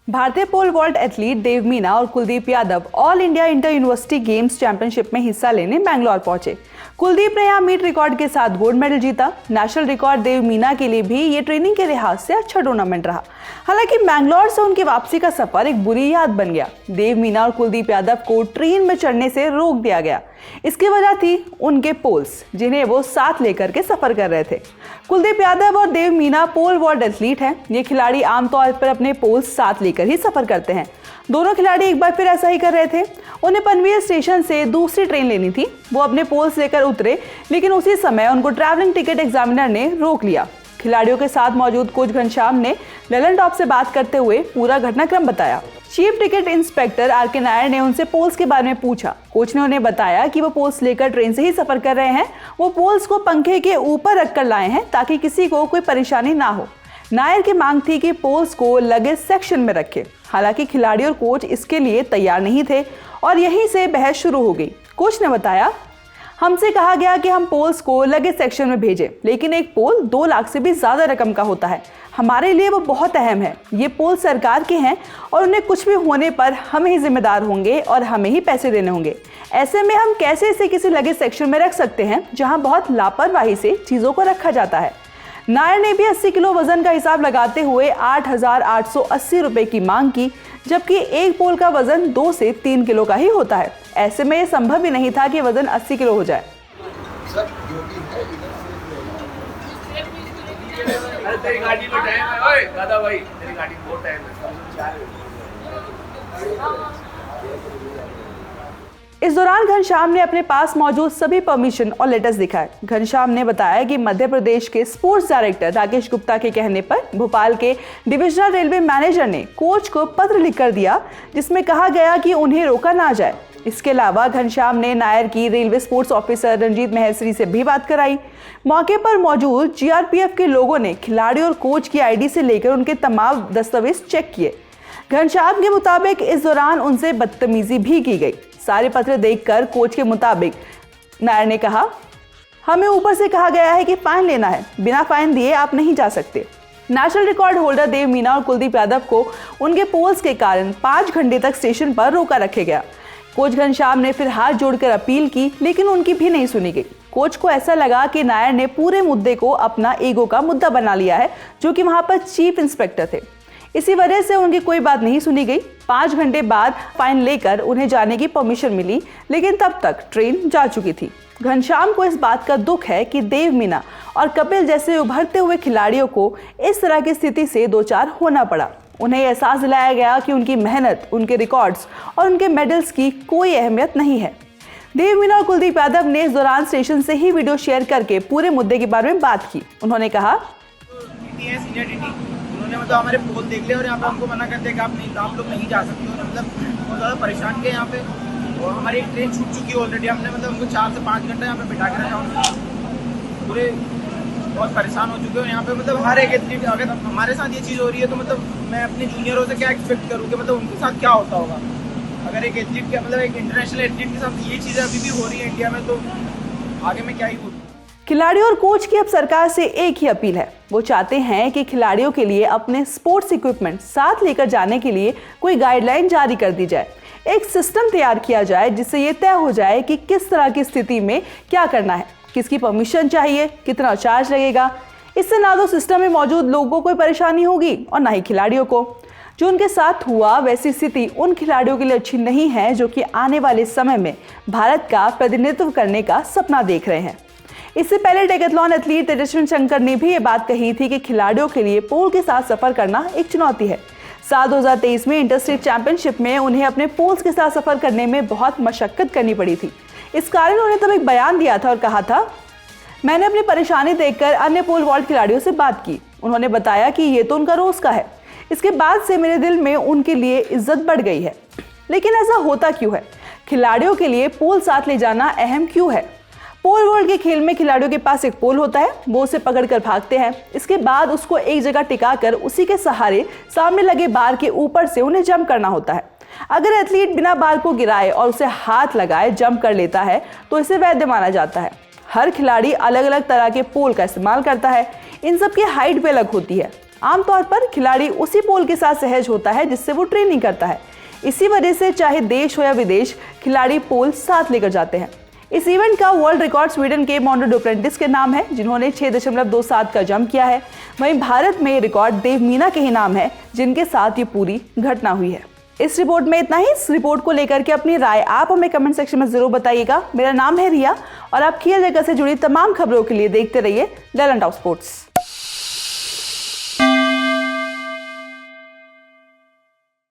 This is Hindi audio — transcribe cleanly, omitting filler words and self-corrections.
भारतीय पोल वॉल्ट एथलीट देव मीना और Kuldeep Yadav all India inter university games championship में हिस्सा लेने बैंगलोर पहुंचे। कुलदीप ने यहां मीट रिकॉर्ड के साथ गोल्ड मेडल जीता। नेशनल रिकॉर्ड देव मीना के लिए भी ये ट्रेनिंग के लिहाज से अच्छा टूर्नामेंट रहा। हालांकि बैंगलोर से उनकी वापसी का सफर एक बुरी याद बन गया। देव मीना और कुलदीप यादव को ट्रेन में चढ़ने से रोक दिया गया। इसकी वजह थी उनके पोल्स, जिन्हें वो साथ लेकर के सफर कर रहे थे। कुलदीप यादव और देव मीना पोल वॉल्ट एथलीट हैं। ये खिलाड़ी आमतौर पर अपने पोल्स साथ लेकर ही सफर करते हैं। दोनों खिलाड़ी एक बार फिर ऐसा ही कर रहे थे। उन्हें पनवेल स्टेशन से दूसरी ट्रेन लेनी थी। वो अपने पोल्स लेकर उतरे, लेकिन उसी समय उनको ट्रैवलिंग टिकट एग्जामिनर ने रोक लिया। खिलाड़ियों के साथ मौजूद कोच घनश्याम ने ललन टॉप से बात करते हुए पूरा घटनाक्रम बताया। Chief ticket inspector R K. Nair ने उनसे पोल्स के बारे में पूछा। कोच ने उन्हें बताया कि वो पोल्स लेकर ट्रेन से ही सफर कर रहे हैं। वो पोल्स को पंखे के ऊपर रखकर लाए हैं ताकि किसी को कोई परेशानी ना हो। नायर की मांग थी कि पोल्स को लगेज सेक्शन में रखे। हालांकि खिलाड़ी और कोच इसके लिए तैयार नहीं थे और यहीं से बहस शुरू हो गई। कोच ने बताया, हमसे कहा गया कि हम पोल्स को लगेज सेक्शन में भेजें, लेकिन एक पोल 2 लाख से भी ज़्यादा रकम का होता है। हमारे लिए वो बहुत अहम है। ये पोल सरकार के हैं और उन्हें कुछ भी होने पर हम ही जिम्मेदार होंगे और हमें ही पैसे देने होंगे। ऐसे में हम कैसे इसे किसी लगेज सेक्शन में रख सकते हैं जहां बहुत लापरवाही से चीज़ों को रखा जाता है। नायर ने भी 80 किलो वजन का हिसाब लगाते हुए 8,880 रुपये की मांग की, जबकि एक पोल का वजन 2 से 3 किलो का ही होता है। ऐसे में यह संभव ही नहीं था कि वजन 80 किलो हो जाए। तेरी गाड़ी में टाइम है, ओए दादा भाई, तेरी गाड़ी में बहुत टाइम है। इस दौरान घनश्याम ने अपने पास मौजूद सभी परमिशन और लेटर्स दिखाए। घनश्याम ने बताया कि मध्य प्रदेश के स्पोर्ट्स डायरेक्टर राकेश गुप्ता के कहने पर भोपाल के डिविजनल रेलवे मैनेजर ने कोच को पत्र लिखकर दिया, जिसमें कहा गया कि उन्हें रोका ना जाए। इसके अलावा घनश्याम ने नायर की रेलवे स्पोर्ट्स ऑफिसर रंजीत महश्री से भी बात कराई। मौके पर मौजूद जीआरपीएफ के लोगों ने खिलाड़ी और कोच की आईडी से लेकर उनके तमाम दस्तावेज चेक किए। घनश्याम के मुताबिक इस दौरान उनसे बदतमीजी भी की गई। सारे पत्र देखकर कोच के मुताबिक नायर ने कहा, हमें ऊपर से कहा गया है कि फाइन लेना है, बिना फाइन दिए आप नहीं जा सकते। नेशनल रिकॉर्ड होल्डर देव मीना और कुलदीप यादव को उनके पोल्स के कारण 5 घंटे तक स्टेशन पर रोका रखा गया। कोच घनश्याम ने फिर हाथ जोड़कर अपील की, लेकिन उनकी भी नहीं सुनी गई। कोच को ऐसा लगा कि नायर ने पूरे मुद्दे को अपना ईगो का मुद्दा बना लिया है, जो कि वहां पर चीफ इंस्पेक्टर थे। इसी वजह से उनकी कोई बात नहीं सुनी गई। 5 घंटे बाद फाइन लेकर उन्हें जाने की परमिशन मिली, लेकिन तब तक ट्रेन जा चुकी थी। घनश्याम को इस बात का दुख है कि देव मीना और कपिल जैसे उभरते हुए खिलाड़ियों को इस तरह की स्थिति से दो चार होना पड़ा। उन्हें एहसास दिलाया गया कि उनकी मेहनत, उनके रिकॉर्ड्स और उनके मेडल्स की कोई अहमियत नहीं है। देव मीना और कुलदीप यादव ने इस दौरान स्टेशन से ही वीडियो शेयर करके पूरे मुद्दे के बारे में बात की। उन्होंने कहा, उन्होंने मतलब हमारे पोल देख लिया और यहाँ पे हमको मना कर दिया कि आप लोग नहीं जा सकते हो। मतलब बहुत ज़्यादा परेशान किए यहाँ पे, और हमारी एक ट्रेन छूट चुकी है ऑलरेडी। हमने मतलब उनको 4 से 5 घंटे यहाँ पे बिठा के रखा। पूरे बहुत परेशान हो चुके हो यहाँ पे। मतलब हर एक एथलीट, अगर हमारे साथ ये चीज़ हो रही है तो मतलब मैं अपने जूनियरों से क्या एक्सपेक्ट करूँ कि मतलब उनके साथ क्या होता होगा। अगर एक एथलीट के मतलब एक इंटरनेशनल एथलीट के साथ ये चीज़ें अभी भी हो रही है इंडिया में, तो आगे में क्या ही बोलूँ। खिलाड़ियों और कोच की अब सरकार से एक ही अपील है। वो चाहते हैं कि खिलाड़ियों के लिए अपने स्पोर्ट्स इक्विपमेंट साथ लेकर जाने के लिए कोई गाइडलाइन जारी कर दी जाए। एक सिस्टम तैयार किया जाए जिससे ये तय हो जाए कि किस तरह की स्थिति में क्या करना है, किसकी परमिशन चाहिए, कितना चार्ज लगेगा। इससे ना तो सिस्टम में मौजूद लोगों को कोई परेशानी होगी और ना ही खिलाड़ियों को। जो उनके साथ हुआ वैसी स्थिति उन खिलाड़ियों के लिए अच्छी नहीं है जो कि आने वाले समय में भारत का प्रतिनिधित्व करने का सपना देख रहे हैं। इससे पहले डेकाथलॉन एथलीट तेजस्विन शंकर ने भी ये बात कही थी कि खिलाड़ियों के लिए पोल के साथ सफर करना एक चुनौती है। साल 2023 में इंटरस्टेट चैंपियनशिप में उन्हें अपने पोल्स के साथ सफर करने में बहुत मशक्कत करनी पड़ी थी। इस कारण उन्हें तब एक बयान दिया था और कहा था, मैंने अपनी परेशानी देखकर अन्य पोल वॉल्ट खिलाड़ियों से बात की। उन्होंने बताया कि ये तो उनका रोज का है। इसके बाद से मेरे दिल में उनके लिए इज्जत बढ़ गई है। लेकिन ऐसा होता क्यों है? खिलाड़ियों के लिए पोल साथ ले जाना अहम क्यों है? पोल वॉल्ट के खेल में खिलाड़ियों के पास एक पोल होता है, वो उसे पकड़कर भागते हैं। इसके बाद उसको एक जगह टिकाकर उसी के सहारे सामने लगे बार के ऊपर से उन्हें जंप करना होता है। अगर एथलीट बिना बार को गिराए और उसे हाथ लगाए जंप कर लेता है तो इसे वैध माना जाता है। हर खिलाड़ी अलग अलग तरह के पोल का इस्तेमाल करता है। इन सब की हाइट भी अलग होती है। आमतौर पर खिलाड़ी उसी पोल के साथ सहज होता है जिससे वो ट्रेनिंग करता है। इसी वजह से चाहे देश हो या विदेश, खिलाड़ी पोल साथ लेकर जाते हैं। इस इवेंट का वर्ल्ड रिकॉर्ड स्वीडन के मोंडो डुप्रेंटिस के नाम है, जिन्होंने 6.27 का जंप किया है। वहीं भारत में रिकॉर्ड देव मीना के ही नाम है, जिनके साथ ये पूरी घटना हुई है। इस रिपोर्ट में इतना ही। इस रिपोर्ट को लेकर के अपनी राय आप हमें कमेंट सेक्शन में जरूर बताइएगा। मेरा नाम है रिया और आप खेल जगत से जुड़ी तमाम खबरों के लिए देखते रहिए ललन टॉप स्पोर्ट्स।